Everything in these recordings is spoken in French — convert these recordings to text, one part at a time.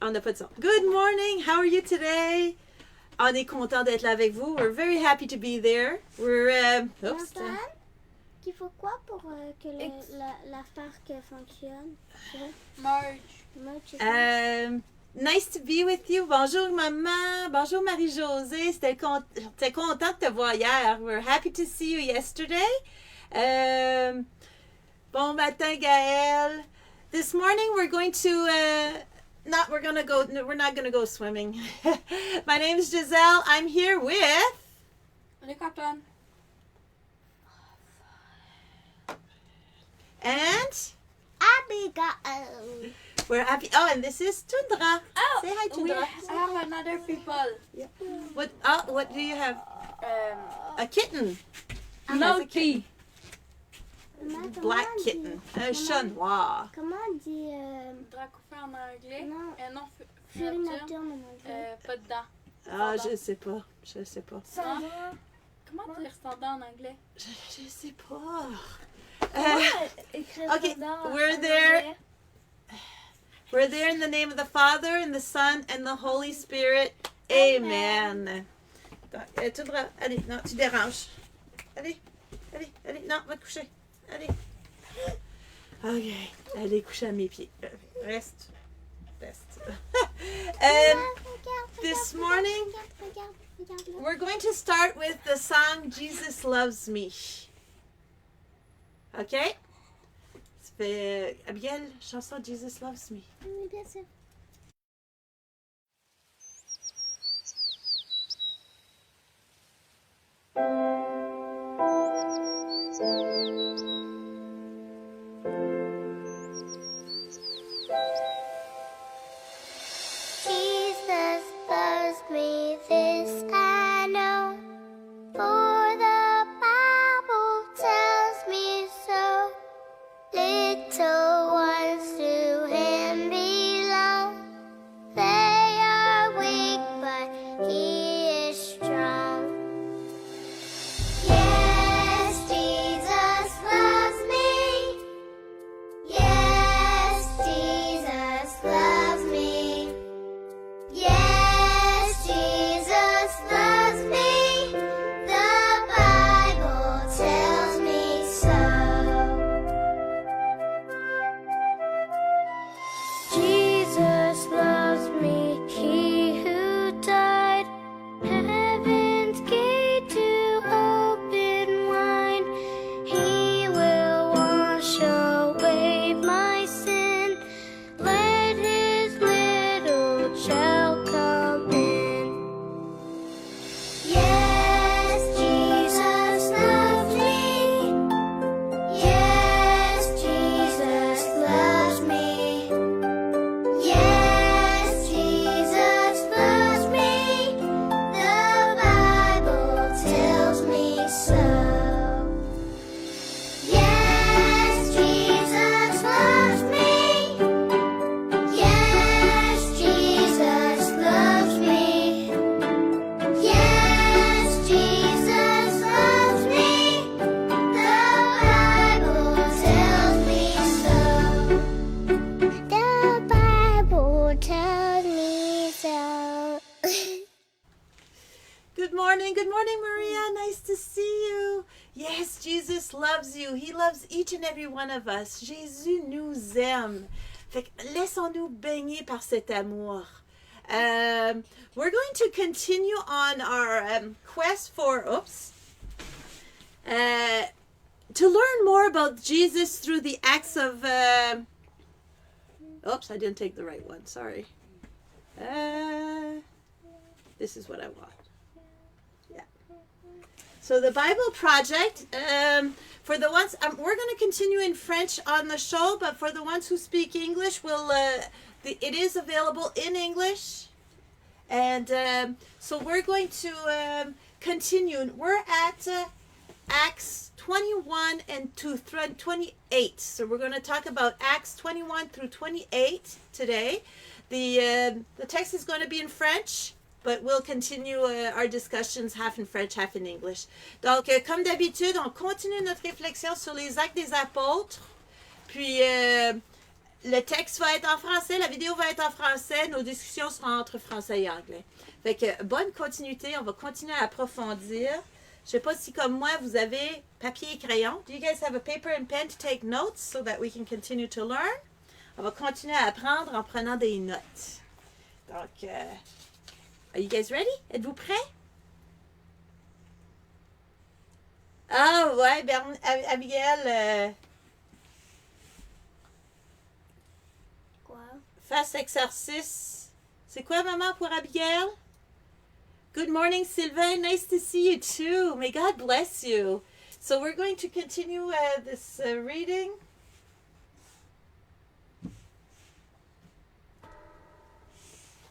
On n'a pas de son. Good morning. How are you today? On est content d'être là avec vous. We're very happy to be there. We're oops. Qu'il faut quoi pour que la parc fonctionne? Merge. Nice to be with you. Bonjour maman. Bonjour Marie-Josée. J'étais contente de te voir hier. We're happy to see you yesterday. Bon matin Gaëlle. This morning we're going to we're not gonna go swimming. My name is Giselle. I'm here with and Abigail. we're happy. Oh, and this is Tundra. Oh, say hi, Tundra. I have another people. Yeah. What do you have? A kitten. No tea. Black kitten. Un chat noir. Comment on dit Dracofeu en anglais. Non. Non, Furinature en anglais? pas de dents. Ah, je sais pas. Comment dire standard en anglais? Je sais pas. Okay, we're there. We're there in the name of the Father, and the Son, and the Holy Spirit. Amen. Tundra, allez, non, tu déranges. Allez, non, va te coucher. Allez. Ok, allez, coucher à mes pieds. Reste. This morning, we're going to start with the song Jesus Loves Me. Ok? Ça fait Abigail, chanson Jesus Loves Me. Oui, bien sûr. Jesus loves me, this I know, for the Bible tells me so. Little ones to Him belong. They are weak, but He is strong. Yes, Jesus loves me. Yes, Jesus loves me. Yes, Jesus loves me. The Bible tells me so. Jesus loves me, He who died, heaven's gate to open wide. He will wash away my sin. Let His little child come in. Yes, Jesus loves me. Yes, Jesus loves me. Yes, Jesus loves me. The Bible tells me so. Yes, Jesus loves me. Yes, Jesus loves me. Yes, Jesus loves me. The Bible tells me so. The Bible tells me so. Good morning, Maria. Nice to see you. Yes, Jesus loves you. He loves each and every one of us. Jésus nous aime. Fait que laissons-nous baigner par cet amour. We're going to continue on our quest for, to learn more about Jesus through the acts of, I didn't take the right one. Sorry. This is what I want. Yeah. So the Bible Project, for the ones, we're going to continue in French on the show, but for the ones who speak English, it is available in English. And so we're going to continue. We're at Acts 21 and to 28. So we're going to talk about Acts 21 through 28 today. The text is going to be in French, but we'll continue our discussions half in French, half in English. Donc, comme d'habitude, on continue notre réflexion sur les actes des apôtres. Puis, le texte va être en français, la vidéo va être en français, nos discussions seront entre français et anglais. Fait que bonne continuité, on va continuer à approfondir. Je sais pas si comme moi vous avez papier et crayon. Do you guys have a paper and pen to take notes so that we can continue to learn? On va continuer à apprendre en prenant des notes. Donc, are you guys ready? Êtes-vous prêts? Ah ouais, Abigail, Quoi? face exercice. C'est quoi, maman, pour Abigail? Good morning, Sylvain. Nice to see you too. May God bless you. So we're going to continue this reading.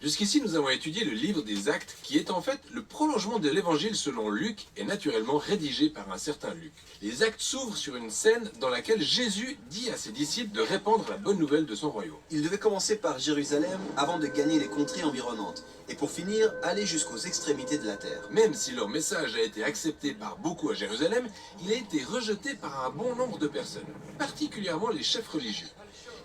Jusqu'ici, nous avons étudié le livre des Actes, qui est en fait le prolongement de l'évangile selon Luc et naturellement rédigé par un certain Luc. Les Actes s'ouvrent sur une scène dans laquelle Jésus dit à ses disciples de répandre la bonne nouvelle de son royaume. Il devait commencer par Jérusalem avant de gagner les contrées environnantes, et pour finir, aller jusqu'aux extrémités de la terre. Même si leur message a été accepté par beaucoup à Jérusalem, il a été rejeté par un bon nombre de personnes, particulièrement les chefs religieux.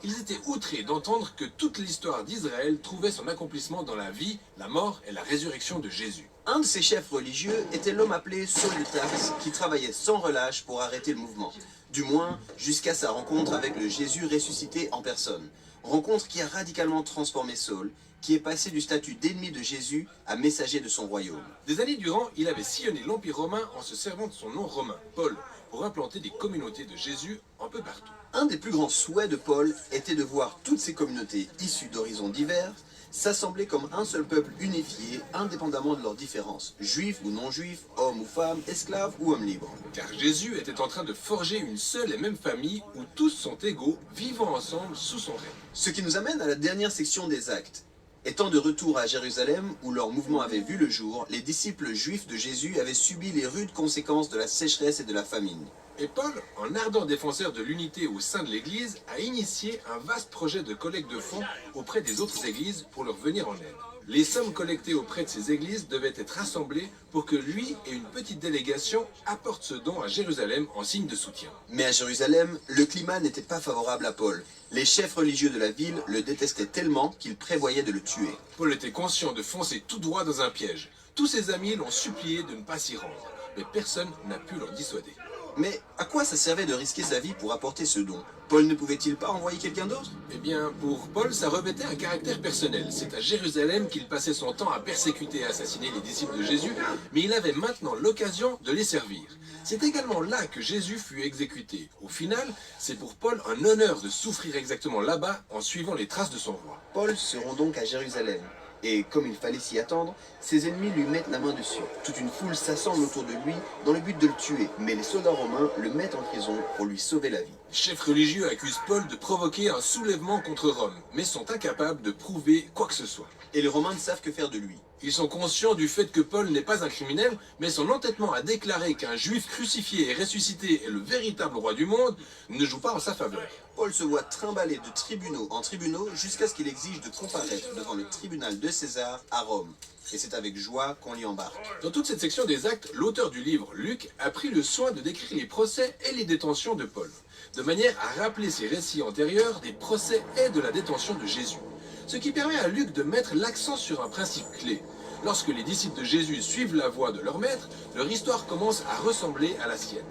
Ils étaient outrés d'entendre que toute l'histoire d'Israël trouvait son accomplissement dans la vie, la mort et la résurrection de Jésus. Un de ces chefs religieux était l'homme appelé Saul de Tarse, qui travaillait sans relâche pour arrêter le mouvement. Du moins, jusqu'à sa rencontre avec le Jésus ressuscité en personne. Rencontre qui a radicalement transformé Saul, qui est passé du statut d'ennemi de Jésus à messager de son royaume. Des années durant, il avait sillonné l'Empire romain en se servant de son nom romain, Paul, pour implanter des communautés de Jésus un peu partout. Un des plus grands souhaits de Paul était de voir toutes ces communautés issues d'horizons divers s'assembler comme un seul peuple unifié, indépendamment de leurs différences, juifs ou non-juifs, hommes ou femmes, esclaves ou hommes libres. Car Jésus était en train de forger une seule et même famille où tous sont égaux, vivant ensemble sous son règne. Ce qui nous amène à la dernière section des Actes. Étant de retour à Jérusalem, où leur mouvement avait vu le jour, les disciples juifs de Jésus avaient subi les rudes conséquences de la sécheresse et de la famine. Et Paul, en ardent défenseur de l'unité au sein de l'Église, a initié un vaste projet de collecte de fonds auprès des autres églises pour leur venir en aide. Les sommes collectées auprès de ces églises devaient être rassemblées pour que lui et une petite délégation apportent ce don à Jérusalem en signe de soutien. Mais à Jérusalem, le climat n'était pas favorable à Paul. Les chefs religieux de la ville le détestaient tellement qu'ils prévoyaient de le tuer. Paul était conscient de foncer tout droit dans un piège. Tous ses amis l'ont supplié de ne pas s'y rendre, mais personne n'a pu l'en dissuader. Mais à quoi ça servait de risquer sa vie pour apporter ce don? Paul ne pouvait-il pas envoyer quelqu'un d'autre? Eh bien, pour Paul, ça revêtait un caractère personnel. C'est à Jérusalem qu'il passait son temps à persécuter et assassiner les disciples de Jésus, mais il avait maintenant l'occasion de les servir. C'est également là que Jésus fut exécuté. Au final, c'est pour Paul un honneur de souffrir exactement là-bas en suivant les traces de son roi. Paul se rend donc à Jérusalem. Et comme il fallait s'y attendre, ses ennemis lui mettent la main dessus. Toute une foule s'assemble autour de lui dans le but de le tuer, mais les soldats romains le mettent en prison pour lui sauver la vie. Les chefs religieux accusent Paul de provoquer un soulèvement contre Rome, mais sont incapables de prouver quoi que ce soit. Et les Romains ne savent que faire de lui. Ils sont conscients du fait que Paul n'est pas un criminel, mais son entêtement à déclarer qu'un juif crucifié et ressuscité est le véritable roi du monde ne joue pas en sa faveur. Paul se voit trimballer de tribunaux en tribunaux jusqu'à ce qu'il exige de comparaître devant le tribunal de César à Rome. Et c'est avec joie qu'on l'y embarque. Dans toute cette section des Actes, l'auteur du livre, Luc, a pris le soin de décrire les procès et les détentions de Paul, de manière à rappeler ses récits antérieurs des procès et de la détention de Jésus. Ce qui permet à Luc de mettre l'accent sur un principe clé. Lorsque les disciples de Jésus suivent la voie de leur maître, leur histoire commence à ressembler à la sienne.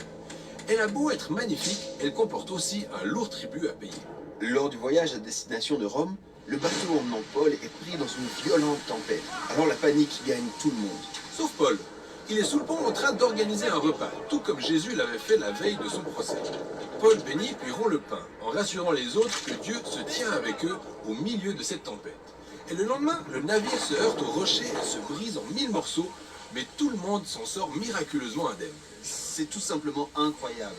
Elle a beau être magnifique, elle comporte aussi un lourd tribut à payer. Lors du voyage à destination de Rome, le bateau emmenant Paul est pris dans une violente tempête. Alors la panique gagne tout le monde. Sauf Paul. Il est sous le pont en train d'organiser un repas, tout comme Jésus l'avait fait la veille de son procès. Paul bénit puis rompt le pain, en rassurant les autres que Dieu se tient avec eux au milieu de cette tempête. Et le lendemain, le navire se heurte au rocher et se brise en 1000 morceaux, mais tout le monde s'en sort miraculeusement indemne. C'est tout simplement incroyable.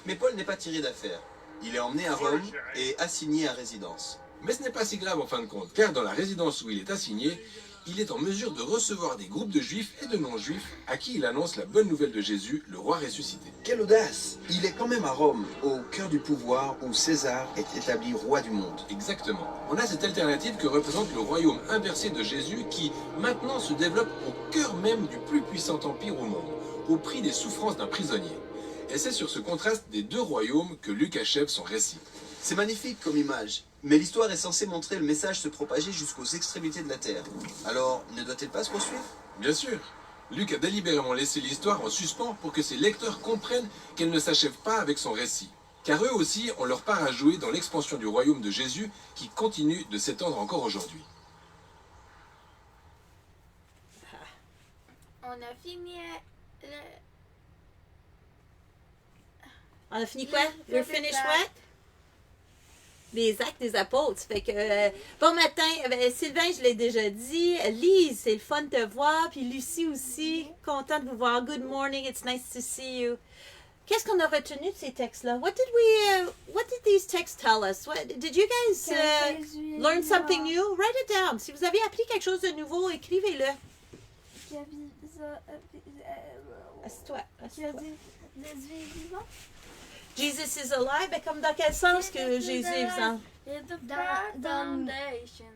Mais Paul n'est pas tiré d'affaire. Il est emmené à Rome et assigné à résidence. Mais ce n'est pas si grave en fin de compte, car dans la résidence où il est assigné, il est en mesure de recevoir des groupes de juifs et de non-juifs à qui il annonce la bonne nouvelle de Jésus, le roi ressuscité. Quelle audace! Il est quand même à Rome, au cœur du pouvoir où César est établi roi du monde. Exactement. On a cette alternative que représente le royaume inversé de Jésus qui, maintenant, se développe au cœur même du plus puissant empire au monde, au prix des souffrances d'un prisonnier. Et c'est sur ce contraste des deux royaumes que Luc achève son récit. C'est magnifique comme image, mais l'histoire est censée montrer le message se propager jusqu'aux extrémités de la terre. Alors, ne doit-il pas se poursuivre? Bien sûr. Luc a délibérément laissé l'histoire en suspens pour que ses lecteurs comprennent qu'elle ne s'achève pas avec son récit. Car eux aussi ont leur part à jouer dans l'expansion du royaume de Jésus qui continue de s'étendre encore aujourd'hui. On a fini On a fini quoi? You're finished what? Les actes des apôtres. Fait que, bon matin, Sylvain, je l'ai déjà dit. Lise, c'est le fun de te voir. Puis Lucie aussi, contente de vous voir. Good morning, it's nice to see you. Qu'est-ce qu'on a retenu de ces textes-là? What did these texts tell us? Did you guys learn something new? Write it down. Si vous avez appris quelque chose de nouveau, écrivez-le. Assieds-toi. Jésus est vivant. Jesus is alive. Ben, comme dans quel sens que Jésus est vivant? Dans- foundation.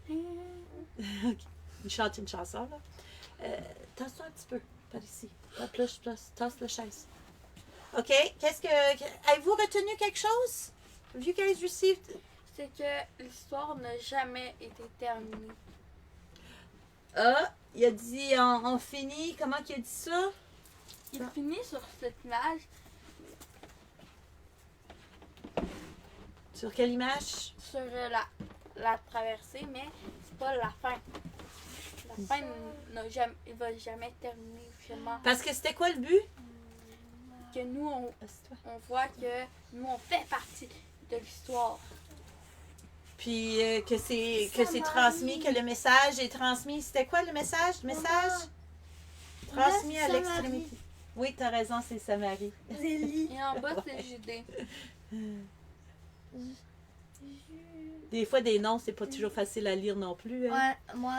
Il chante une chanson, là. Tasse-toi un petit peu, par ici. Plus, tasse la chaise. OK. Avez-vous retenu quelque chose? Have you guys received? C'est que l'histoire n'a jamais été terminée. Ah, il a dit on finit. Comment qu'il a dit ça? Il finit sur cette image, Sur quelle image? sur la traversée, mais c'est pas la fin. La fin il va jamais terminer finalement. Parce que c'était quoi le but? Que nous, Assieds-toi. on voit que nous, on fait partie de l'histoire. Puis que c'est transmis, que le message est transmis. C'était quoi le message? Le message? Transmis à Samarie. l'extrémité. Oui, t'as raison, c'est Samarie. Et en bas, c'est Judée. Des fois, des noms, c'est pas toujours facile à lire non plus. Hein? Ouais, moi,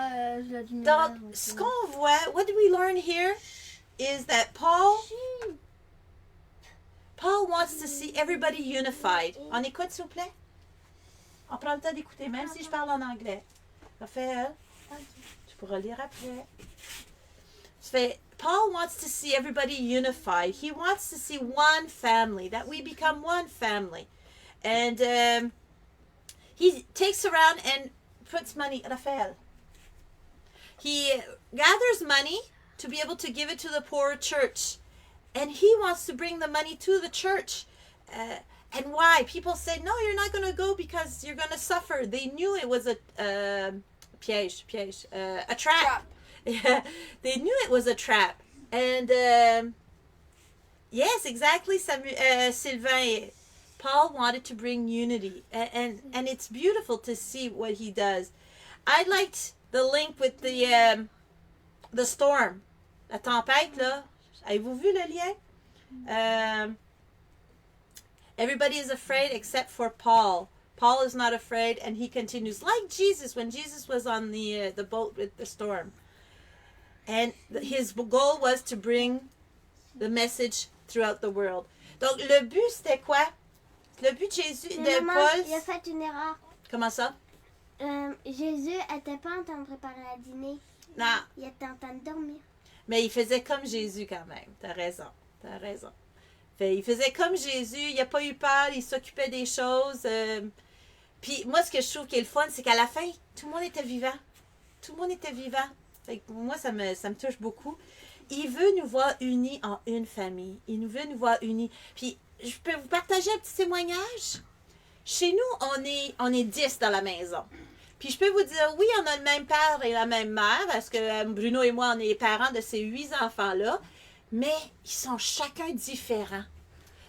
je l'ai du Donc, ce qu'on voit, what do we learn here is that Paul wants to see everybody unified. On écoute, s'il vous plaît? On prend le temps d'écouter, même si je parle en anglais. Raphaël, tu pourras lire après. Paul wants to see everybody unified. He wants to see one family, that we become one family. And he takes around and puts money, Raphaël. He gathers money to be able to give it to the poor church. And he wants to bring the money to the church. And why? People say, no, you're not going to go because you're going to suffer. They knew it was a piège, a trap. Yeah, they knew it was a trap. And yes, exactly, Sylvain. Paul wanted to bring unity. And it's beautiful to see what he does. I liked the link with the storm. La tempête, là. Avez-vous vu le lien? Everybody is afraid except for Paul. Paul is not afraid, and he continues like Jesus when Jesus was on the boat with the storm. And his goal was to bring the message throughout the world. Donc, le but, c'était quoi? Le but de Jésus, de Maman, Paul... il a fait une erreur. Comment ça? Jésus n'était pas en train de préparer la dîner. Non, Il était en train de dormir. mais il faisait comme Jésus quand même. T'as raison. Fait, il faisait comme Jésus, il n'a pas eu peur, il s'occupait des choses. Puis moi, ce que je trouve qui est le fun, c'est qu'à la fin, tout le monde était vivant. Tout le monde était vivant. Fait que moi, ça me touche beaucoup. Il veut nous voir unis en une famille. Il veut nous voir unis. Puis, je peux vous partager un petit témoignage? Chez nous, on est 10 dans la maison. Puis je peux vous dire, oui, on a le même père et la même mère, parce que Bruno et moi, on est les parents de ces 8 enfants-là, mais ils sont chacun différents.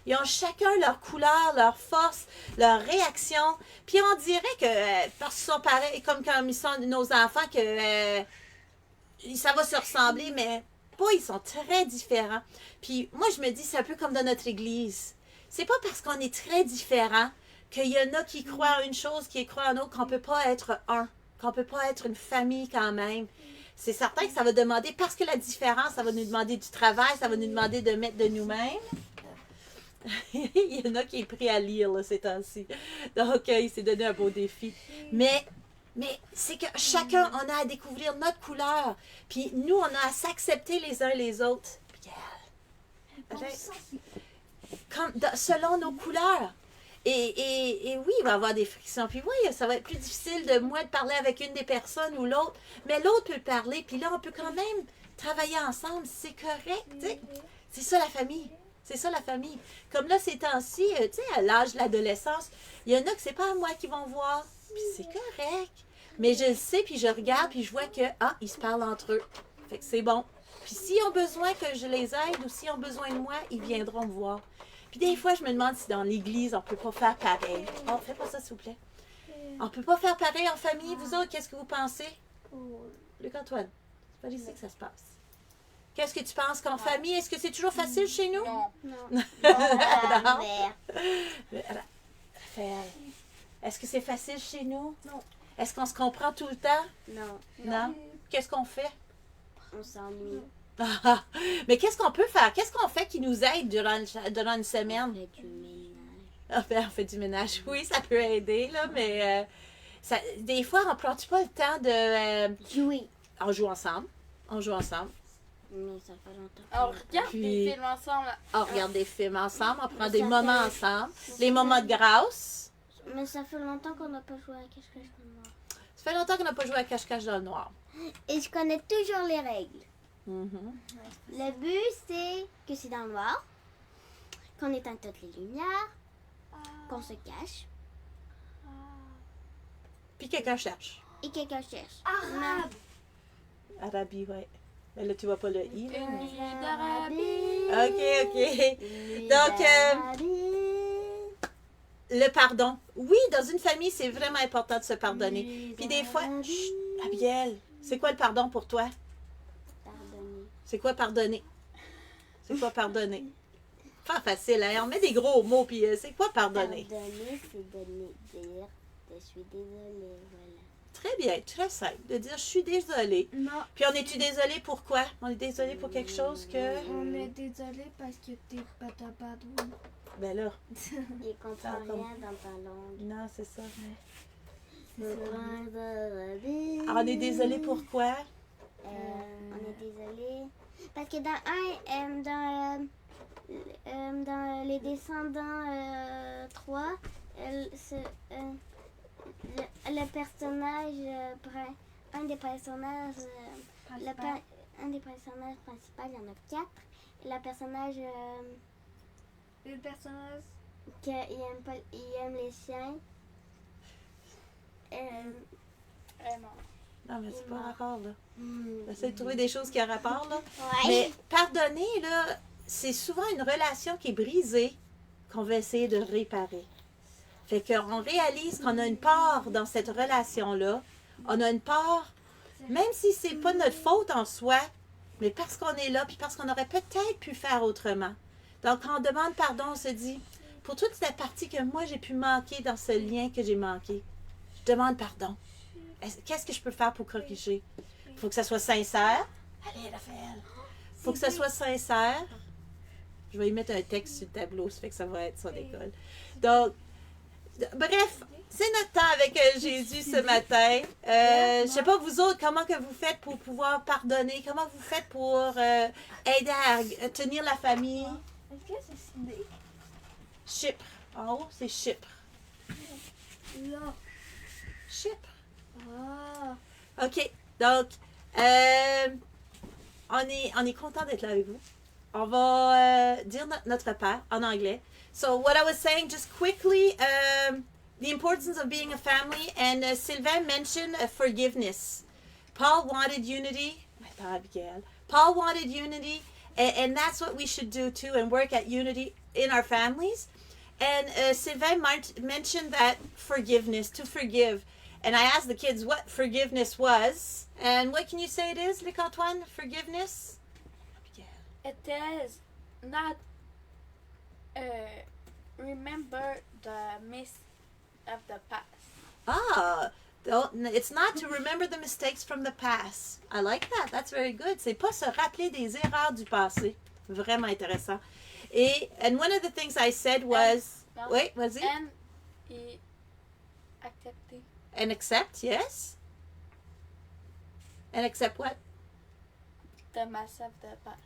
Ils ont chacun leur couleur, leur force, leur réaction. Puis on dirait que, parce qu'ils sont pareils, comme quand ils sont nos enfants, que ça va se ressembler, mais pas, ils sont très différents. Puis moi, je me dis, c'est un peu comme dans notre église. C'est pas parce qu'on est très différents qu'il y en a qui croient en une chose, qui croient en autre, qu'on peut pas être un, qu'on peut pas être une famille quand même. C'est certain que ça va demander, parce que la différence, ça va nous demander du travail, ça va nous demander de mettre de nous-mêmes. Il y en a qui est pris à lire là, ces temps-ci. Donc, il s'est donné un beau défi. Mais c'est que chacun, on a à découvrir notre couleur. Puis nous, on a à s'accepter les uns les autres. Selon nos couleurs. Et oui, il va y avoir des frictions. Puis oui, ça va être plus difficile de moi de parler avec une des personnes ou l'autre. Mais l'autre peut parler. Puis là, on peut quand même travailler ensemble. C'est correct. Tu sais. C'est ça la famille. C'est ça la famille. Comme là, ces temps-ci, tu sais, à l'âge de l'adolescence, il y en a que c'est pas à moi qui vont voir. Puis c'est correct. Mais je le sais, puis je regarde, puis je vois que, ils se parlent entre eux. Fait que c'est bon. Puis s'ils ont besoin que je les aide ou s'ils ont besoin de moi, ils viendront me voir. Puis des fois, je me demande si dans l'église, on peut pas faire pareil. Oh, fais pas ça, s'il vous plaît. On peut pas faire pareil en famille. Vous autres, qu'est-ce que vous pensez? Luc-Antoine, c'est pas ici que ça se passe. Qu'est-ce que tu penses qu'en famille, est-ce que c'est toujours facile chez nous? Non. Non. Non. Mère. Raphaël, est-ce que c'est facile chez nous? Non. Est-ce qu'on se comprend tout le temps? Non. Non. Qu'est-ce qu'on fait? On s'ennuie. Mais qu'est-ce qu'on peut faire? Qu'est-ce qu'on fait qui nous aide durant une semaine? On fait du ménage. On fait du ménage. Oui, ça peut aider, là, mais des fois, on ne prend pas le temps de... Jouer. on joue ensemble. On joue ensemble. Mais ça fait longtemps. On regarde Puis- des films ensemble. On regarde des films ensemble. On prend Ça des fait- moments ensemble. Les fait- moments de grâce. Mais ça fait longtemps qu'on n'a pas joué à cache-cache dans le noir. Ça fait longtemps qu'on n'a pas joué à cache-cache dans le noir. Et je connais toujours les règles. Mhm. Le but, c'est que c'est dans le noir, qu'on éteint toutes les lumières, qu'on se cache Puis quelqu'un cherche. et quelqu'un cherche. Arabe. Arabie, ouais. Mais là, tu vois pas le i, là. Une mais- nuit d'Arabie. OK, OK. Donc, le pardon. Oui, dans une famille, c'est vraiment important de se pardonner. Puis des fois... Chut, Abiel, c'est quoi le pardon pour toi? Pardonner. C'est quoi pardonner? C'est quoi pardonner? Pas facile, hein? On met des gros mots, puis c'est quoi pardonner? Pardonner, c'est dire je suis désolée, voilà. Très bien, très simple. De dire je suis désolée. Non, Puis on est-tu désolé pour quoi? On est désolé pour quelque chose que... on est désolé parce que t'es pas drôle. Ben là, Il comprend rien dans ta langue. non, c'est ça. Pardonner. On est désolé pour quoi? On est désolé. Parce que dans les descendants 3, le personnage, un des personnages, un des personnages principaux, il y en a 4. Et le personnage Le personnage, qui aime les chiens. Vraiment. Non, mais c'est pas mort. rapport, là. J'essaie de trouver des choses qui ont rapport, là. Ouais. Mais pardonner, là, c'est souvent une relation qui est brisée qu'on va essayer de réparer. Fait qu'on réalise qu'on a une part dans cette relation-là. On a une part, même si c'est pas notre faute en soi, mais parce qu'on est là, puis parce qu'on aurait peut-être pu faire autrement. Donc, quand on demande pardon, on se dit, pour toute cette partie que moi, j'ai pu manquer dans ce lien que j'ai manqué, je demande pardon. Qu'est-ce que je peux faire pour corriger? Il faut que ça soit sincère. Allez, Raphaël. Il faut que ça soit sincère. Je vais y mettre un texte sur le tableau, ça fait que ça va être son école. Donc, bref, c'est notre temps avec Jésus ce matin. Je sais pas vous autres, comment que vous faites pour pouvoir pardonner? Comment vous faites pour aider à tenir la famille? est-ce que c'est Sydney? Chypre. En haut, c'est Chypre. Là. Chypre. Ah. OK. Donc, on est content d'être là avec vous. On va dire notre Père en anglais. So, what I was saying, just quickly, the importance of being a family, and Sylvain mentioned forgiveness. Paul wanted unity. Abigail. Paul wanted unity, and that's what we should do too, and work at unity in our families. And Sylvain mentioned that forgiveness, to forgive. And I asked the kids what forgiveness was. And what can you say it is, Luc-Antoine? Forgiveness? It is not remember the miss of the past. It's not to remember the mistakes from the past. I like that. That's very good. C'est pas se rappeler des erreurs du passé. Vraiment intéressant. And one of the things I said was... Wait, was it? And accepter. And accept, yes. And accept what? The mess of the past.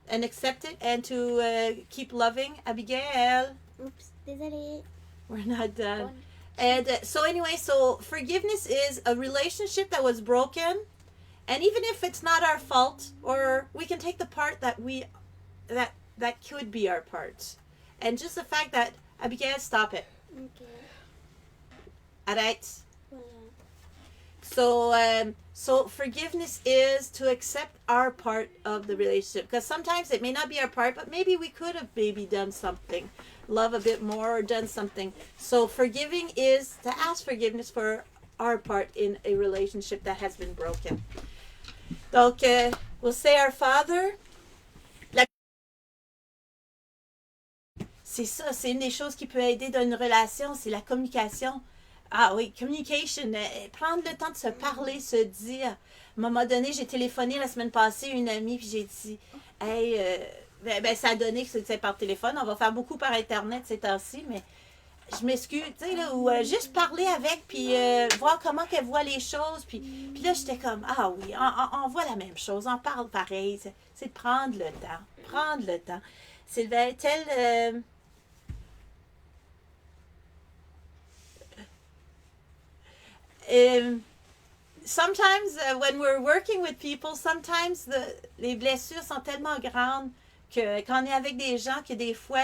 And accept it and to keep loving. Abigail. Oups, désolée. We're not done. And so anyway, so forgiveness is a relationship that was broken, and even if it's not our fault, or we can take the part that that could be our part, and just the fact that Abigail, stop it. Ok, Arrête. voilà. So forgiveness is to accept our part of the relationship, because sometimes it may not be our part, but maybe we could have done something, love a bit more, or done something. So forgiving is to ask forgiveness for our part in a relationship that has been broken. Donc, we'll say our Father. C'est ça, c'est une des choses qui peut aider dans une relation, c'est la communication. Ah oui, communication, prendre le temps de se parler, se dire. À un moment donné, j'ai téléphoné la semaine passée à une amie, puis j'ai dit, hey, ça a donné que c'était par téléphone. On va faire beaucoup par Internet ces temps-ci, mais je m'excuse, tu sais, là, ou juste parler avec, puis voir comment qu'elle voit les choses. Puis là, j'étais comme, ah oui, on voit la même chose, on parle pareil. C'est de prendre le temps, prendre le temps. Sylvain, sometimes when we're working with people, sometimes les blessures sont tellement grandes que quand on est avec des gens que des fois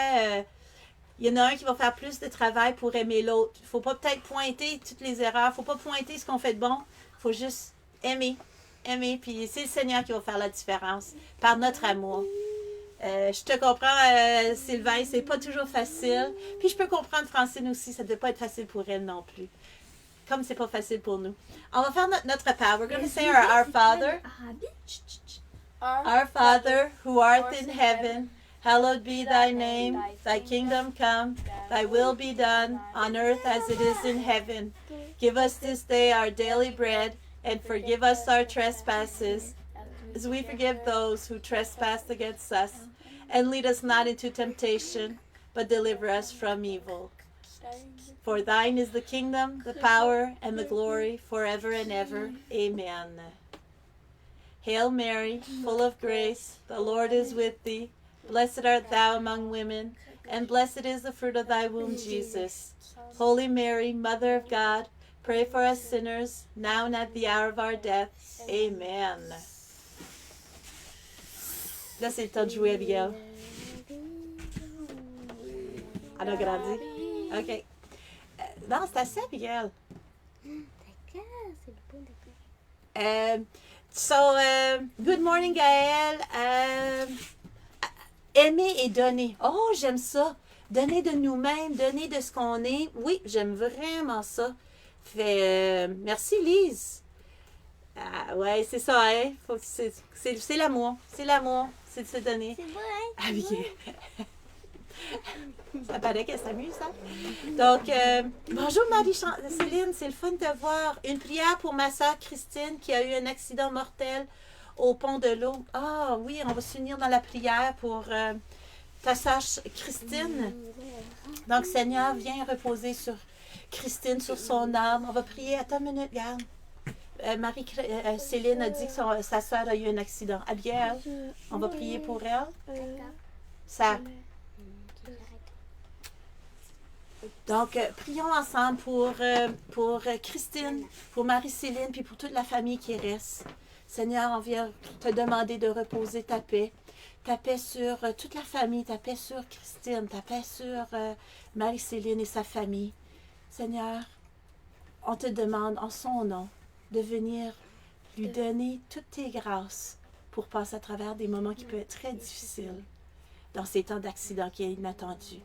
il y en a un qui va faire plus de travail pour aimer l'autre. Il ne faut pas peut-être pointer toutes les erreurs, il ne faut pas pointer ce qu'on fait de bon, il faut juste aimer, puis c'est le Seigneur qui va faire la différence par notre amour. Je te comprends, Sylvain, c'est pas toujours facile. Puis je peux comprendre Francine aussi, ça ne doit pas être facile pour elle non plus. Comme c'est pas facile pour nous. On va faire notre part. We're going to say our Father. Our Father, who art in heaven, hallowed be thy name. Thy kingdom come, thy will be done, on earth as it is in heaven. Give us this day our daily bread, and forgive us our trespasses, as we forgive those who trespass against us. And lead us not into temptation, but deliver us from evil. For thine is the kingdom, the power, and the glory, forever and ever. Amen. Hail Mary, full of grace, the Lord is with thee. Blessed art thou among women, and blessed is the fruit of thy womb, Jesus. Holy Mary, Mother of God, pray for us sinners, now and at the hour of our death. Amen. Là, c'est le temps de jouer, Abigail. Elle a grandi? OK. Non, c'est assez, Abigail. D'accord, c'est bon, d'accord. Good morning, Gaëlle. Aimer et donner. Oh, j'aime ça. Donner de nous-mêmes, donner de ce qu'on est. Oui, j'aime vraiment ça. Merci, Lise. Ouais, c'est ça, hein? C'est l'amour. C'est l'amour. C'est de se donner. C'est beau, hein? Abigail. Ça paraît qu'elle s'amuse, hein? Donc, bonjour Marie-Céline, c'est le fun de te voir. Une prière pour ma soeur Christine qui a eu un accident mortel au pont de l'eau. Ah oui, on va s'unir dans la prière pour ta soeur Christine. Donc, Seigneur, viens reposer sur Christine, sur son âme. On va prier. Attends une minute, regarde. Marie-Céline a dit que sa soeur a eu un accident. Abigail, on va prier pour elle. Ça. Donc, prions ensemble pour Christine, pour Marie-Céline, puis pour toute la famille qui reste. Seigneur, on vient te demander de reposer ta paix sur toute la famille, ta paix sur Christine, ta paix sur Marie-Céline et sa famille. Seigneur, on te demande en son nom de venir lui donner toutes tes grâces pour passer à travers des moments qui peuvent être très difficiles dans ces temps d'accident qui est inattendu.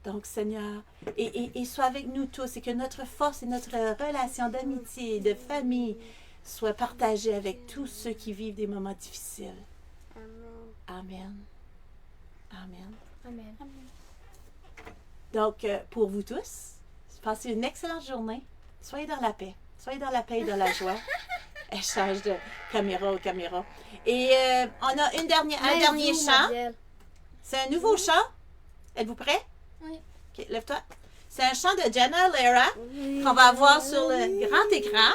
Donc, Seigneur, et sois avec nous tous et que notre force et notre relation d'amitié et de famille soit partagée avec tous ceux qui vivent des moments difficiles. Amen. Amen. Amen. Donc, pour vous tous, passez une excellente journée. Soyez dans la paix. Soyez dans la paix et dans la joie. Elle change de caméra aux caméras. Et on a un dernier chant. C'est un nouveau chant. Êtes-vous prêts? Oui. OK, lève-toi. C'est un chant de Jenna Lera qu'on va avoir sur le grand écran.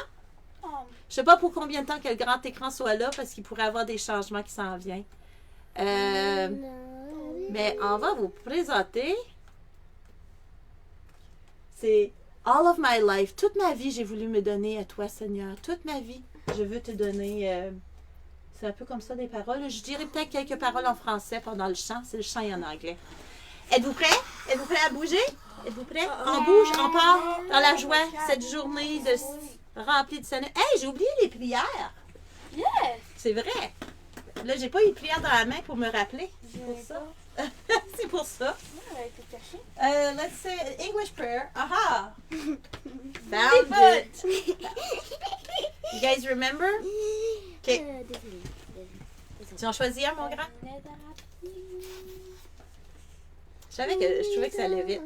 Oh, Je ne sais pas pour combien de temps que le grand écran soit là parce qu'il pourrait y avoir des changements qui s'en viennent. Mais on va vous présenter c'est all of my life. Toute ma vie, j'ai voulu me donner à toi, Seigneur. Toute ma vie, je veux te donner. C'est un peu comme ça des paroles. Je dirais peut-être quelques paroles en français pendant le chant. C'est le chant et en anglais. Êtes-vous prêts? Êtes-vous prêts à bouger? Êtes-vous prêts? On bouge, on part dans la joie cette journée remplie de Seigneur. Hey, j'ai oublié les prières. Yes! C'est vrai. Là, j'ai pas eu de prière dans la main pour me rappeler. C'est pour ça. C'est pour ça. Elle a été cachée. Let's say English prayer. Aha! Found it. You guys remember? OK. Désolée. Tu en choisis un, mon grand? Je trouvais que ça allait vite.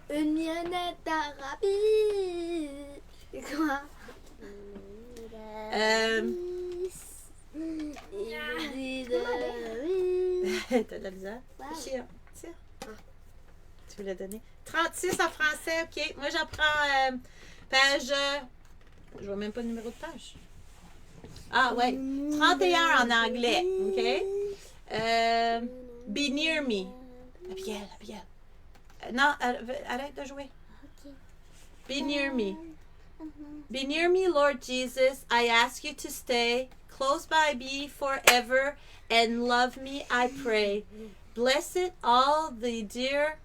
Une mionnette d'Arabie. C'est quoi? T'as de la misère? Tire. Tu veux le donner? 36 en français, OK. Moi, j'en prends page... je vois même pas le numéro de page. Ah, ouais. 31 en anglais, OK? Be near me. Abigail. Non, arrête de jouer. Be near me. Be near me, Lord Jesus. I ask you to stay close by me forever and love me, I pray. Bless it all the dear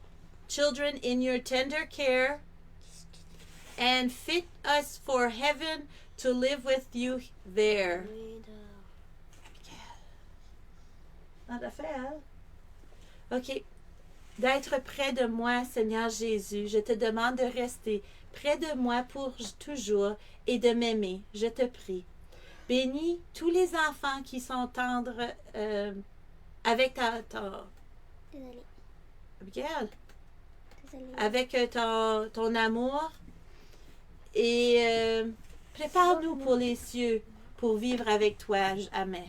children in your tender care and fit us for heaven to live with you there. OK. D'être près de moi, Seigneur Jésus, je te demande de rester près de moi pour toujours et de m'aimer, je te prie. Bénis tous les enfants qui sont tendres avec Désolée. Abigail, Désolée. avec ton amour et prépare-nous pour les cieux pour vivre avec toi. Amen.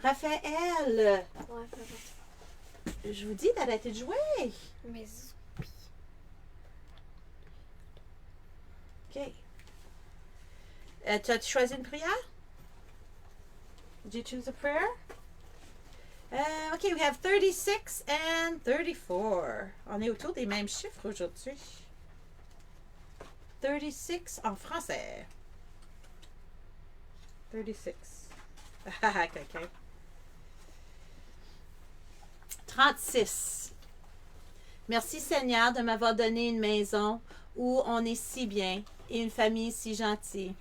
Raphaël, Ouais, ça va. je vous dis d'arrêter de jouer. Mais OK. Tu as choisi une prière? Did you choose a prayer? OK, we have 36 and 34. On est autour des mêmes chiffres aujourd'hui. 36 en français. 36. Ah, quelqu'un. 36. Merci Seigneur de m'avoir donné une maison où on est si bien et une famille si gentille.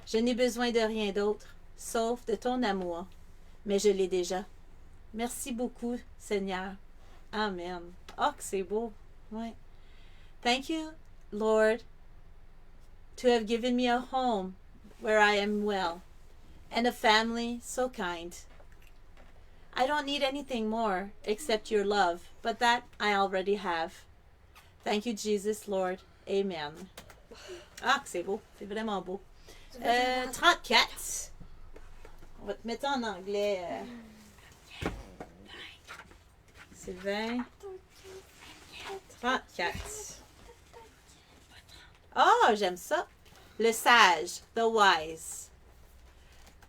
Je n'ai besoin de rien d'autre, sauf de ton amour, mais je l'ai déjà. Merci beaucoup, Seigneur. Amen. Oh, que c'est beau. Ouais. Thank you, Lord, to have given me a home where I am well, and a family so kind. I don't need anything more except your love, but that I already have. Thank you, Jesus, Lord. Amen. Ah, c'est beau. C'est vraiment beau. 34. On va te mettre en anglais. Sylvain. 34. Oh, j'aime ça. Le sage, the wise.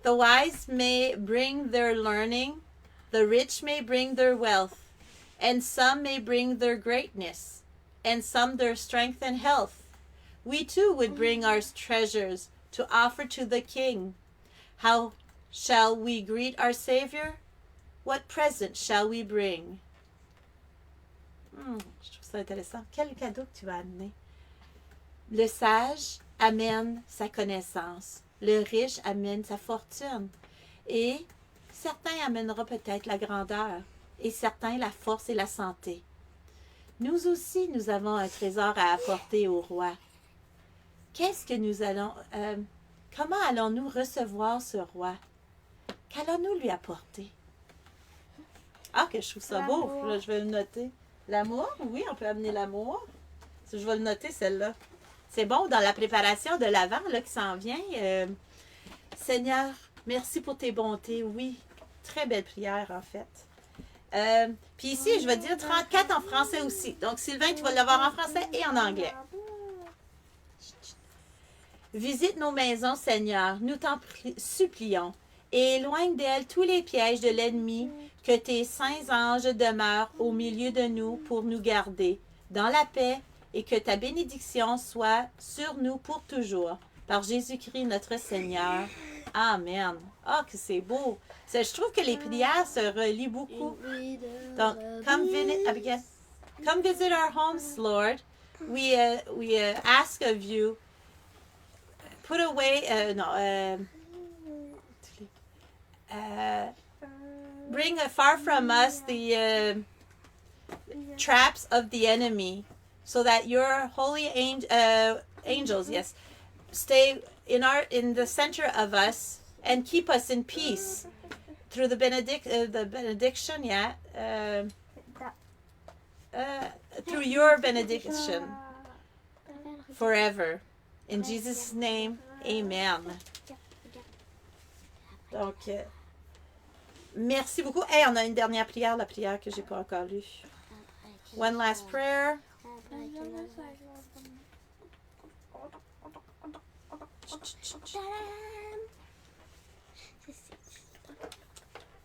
The wise may bring their learning, the rich may bring their wealth, and some may bring their greatness, and some their strength and health. We too would bring our treasures to offer to the King. How shall we greet our Savior? What present shall we bring? Je trouve ça intéressant. Quel cadeau que tu vas amener? Le sage amène sa connaissance. Le riche amène sa fortune. Et certains amèneront peut-être la grandeur. Et certains la force et la santé. Nous aussi, nous avons un trésor à apporter au roi. Qu'est-ce que nous allons... comment allons-nous recevoir ce roi? Qu'allons-nous lui apporter? Ah, que je trouve ça beau. Là, je vais le noter. L'amour? Oui, on peut amener l'amour. Je vais le noter, celle-là. C'est bon, dans la préparation de l'Avent là, qui s'en vient. Seigneur, merci pour tes bontés. Oui, très belle prière, en fait. Puis ici, je vais dire 34 en français aussi. Donc, Sylvain, tu vas l'avoir en français et en anglais. Visite nos maisons, Seigneur, nous t'en supplions, et éloigne d'elles tous les pièges de l'ennemi, que tes saints anges demeurent au milieu de nous pour nous garder, dans la paix et que ta bénédiction soit sur nous pour toujours. Par Jésus-Christ, notre Seigneur. Amen. Ah, que c'est beau. Je trouve que les prières se relient beaucoup. Donc, come visit our homes, Lord. We ask of you, put away, bring far from us the traps of the enemy, so that your holy angels, yes, stay in the center of us and keep us in peace through the benediction, yeah. Through your benediction forever. In Jesus' name, amen. Donc, merci beaucoup. Hey, on a une dernière prière, la prière que j'ai pas encore lue. One last prayer.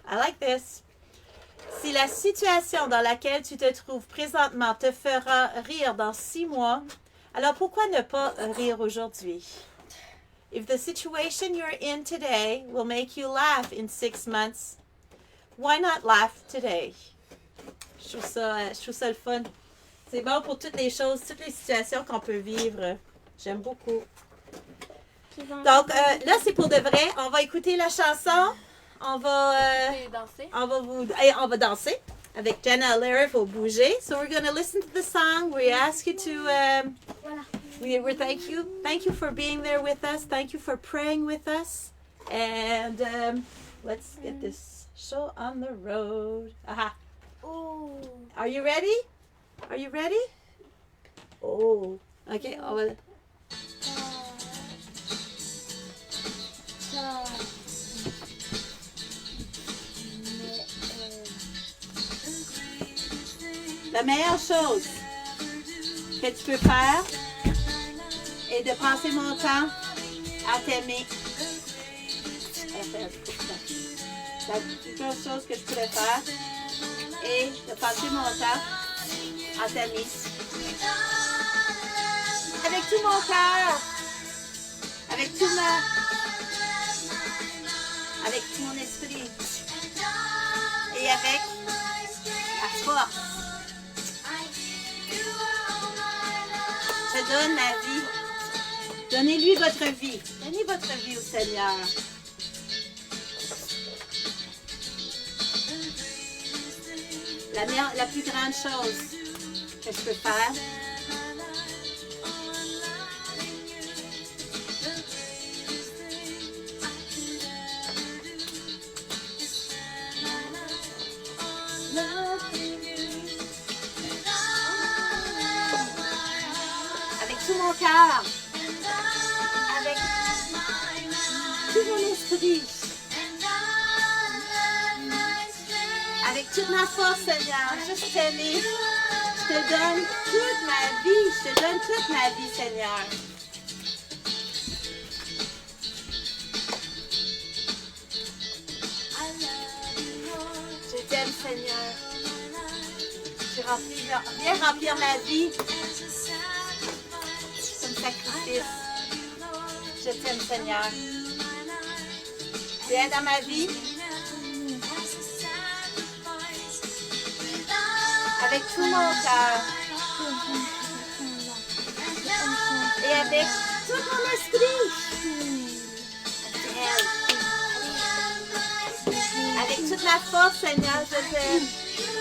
I like this. Si la situation dans laquelle tu te trouves présentement te fera rire dans 6 mois, alors pourquoi ne pas rire aujourd'hui? If the situation you're in today will make you laugh in 6 months, why not laugh today? Je trouve ça le fun. C'est bon pour toutes les choses, toutes les situations qu'on peut vivre. J'aime beaucoup. Donc, là, c'est pour de vrai. On va écouter la chanson. On va danser avec Jenna Allaire, il faut bouger. So we're going to listen to the song. We ask you to, we thank you for being there with us. Thank you for praying with us. And let's get this show on the road. Aha. Oh. Are you ready? Are you ready? Oh. Okay, on va... La meilleure chose que tu peux faire est de passer mon temps à t'aimer. La plus grosse chose que je pourrais faire est de passer mon temps à t'aimer. Avec tout mon cœur, avec tout mon esprit et avec la force. Je donne ma vie. Donnez-lui votre vie. Donnez votre vie au Seigneur. La plus grande chose que je peux faire, tout mon cœur, avec tout mon esprit, avec toute ma force, Seigneur, juste t'aimer. Je te donne toute ma vie, je te donne toute ma vie, Seigneur. Je t'aime, Seigneur. Viens remplir ma vie. Sacrifice. Je t'aime, Seigneur. Viens dans ma vie. Avec tout mon cœur. Et avec tout mon esprit. Avec toute ma force, Seigneur, je t'aime.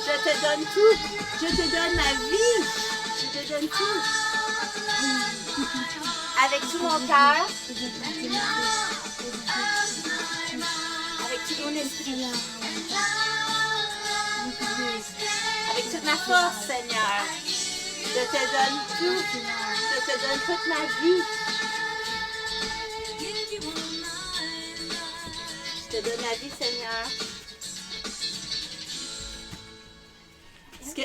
Je te donne tout. Je te donne ma vie. Je te donne tout. Avec tout mon cœur, avec tout mon esprit, avec toute ma force, Seigneur, je te donne tout, je te donne toute ma vie. Je te donne ma vie, Seigneur.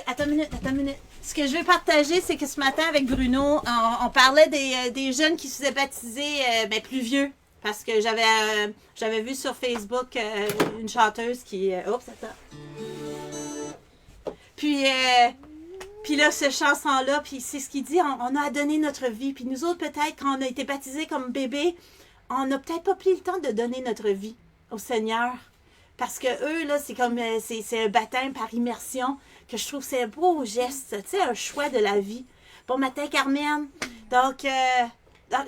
Attends une minute. Ce que je veux partager, c'est que ce matin, avec Bruno, on parlait des jeunes qui se faisaient baptiser plus vieux. Parce que j'avais vu sur Facebook une chanteuse qui... Puis Puis là, cette chanson-là, puis c'est ce qu'il dit, on a à donner notre vie. Puis nous autres, peut-être, quand on a été baptisés comme bébés, on n'a peut-être pas pris le temps de donner notre vie au Seigneur. Parce que eux, là, c'est comme, c'est un baptême par immersion, que je trouve c'est un beau geste, tu sais, un choix de la vie. Bon matin, Carmen. Donc,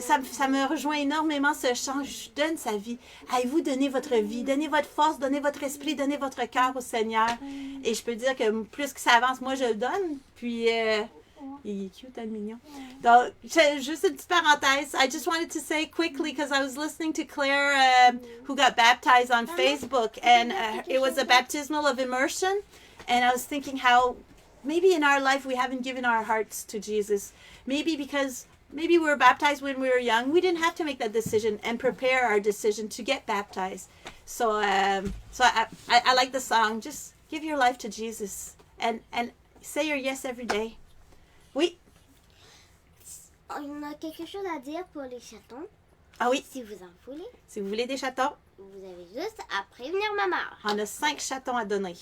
ça me rejoint énormément ce chant. Je donne sa vie. Avez-vous donné votre vie? Donnez votre force, donnez votre esprit, donnez votre cœur au Seigneur. Et je peux dire que plus que ça avance, moi, je le donne. Puis, il est cute, elle mignon. Donc, juste une petite parenthèse. I just wanted to say quickly, because I was listening to Claire, who got baptized on Facebook. And it was a baptismal of immersion. And I was thinking how maybe in our life we haven't given our hearts to Jesus. Maybe because maybe we were baptized when we were young. We didn't have to make that decision and prepare our decision to get baptized. So I like the song. Just give your life to Jesus and say your yes every day. Oui. On a quelque chose à dire pour les chatons. Ah oui. Si vous en voulez, Si vous voulez des chatons, vous avez juste à prévenir ma mère. on a 5 chatons à donner.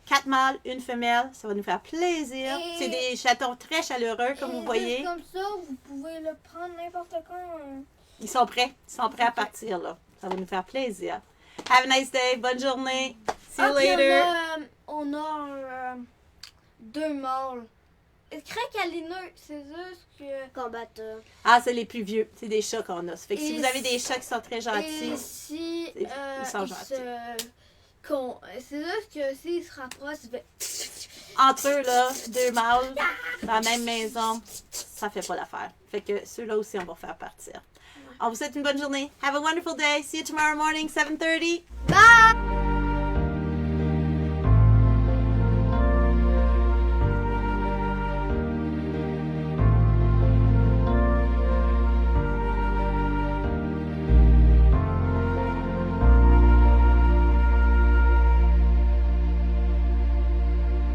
4 mâles, une femelle, ça va nous faire plaisir. Et- C'est des chatons très chaleureux, comme Et vous voyez. juste comme ça, vous pouvez le prendre n'importe quand. Ils sont prêts à partir, là. Ça va nous faire plaisir. Have a nice day, bonne journée. See you Ah, puis later. On a 2 mâles. Cracalineux, c'est juste que... Combatteur. Ah, c'est les plus vieux. C'est des chats qu'on a. Ça fait que si Et vous avez des chats qui sont très Et gentils, si... Ils sont gentils. C'est juste que s'ils se rapprochent, il fait... entre eux, là, 2 mâles, dans la même maison, ça fait pas l'affaire. Fait que ceux-là aussi, on va faire partir. On vous souhaite une bonne journée. Have a wonderful day. See you tomorrow morning, 7:30. Bye!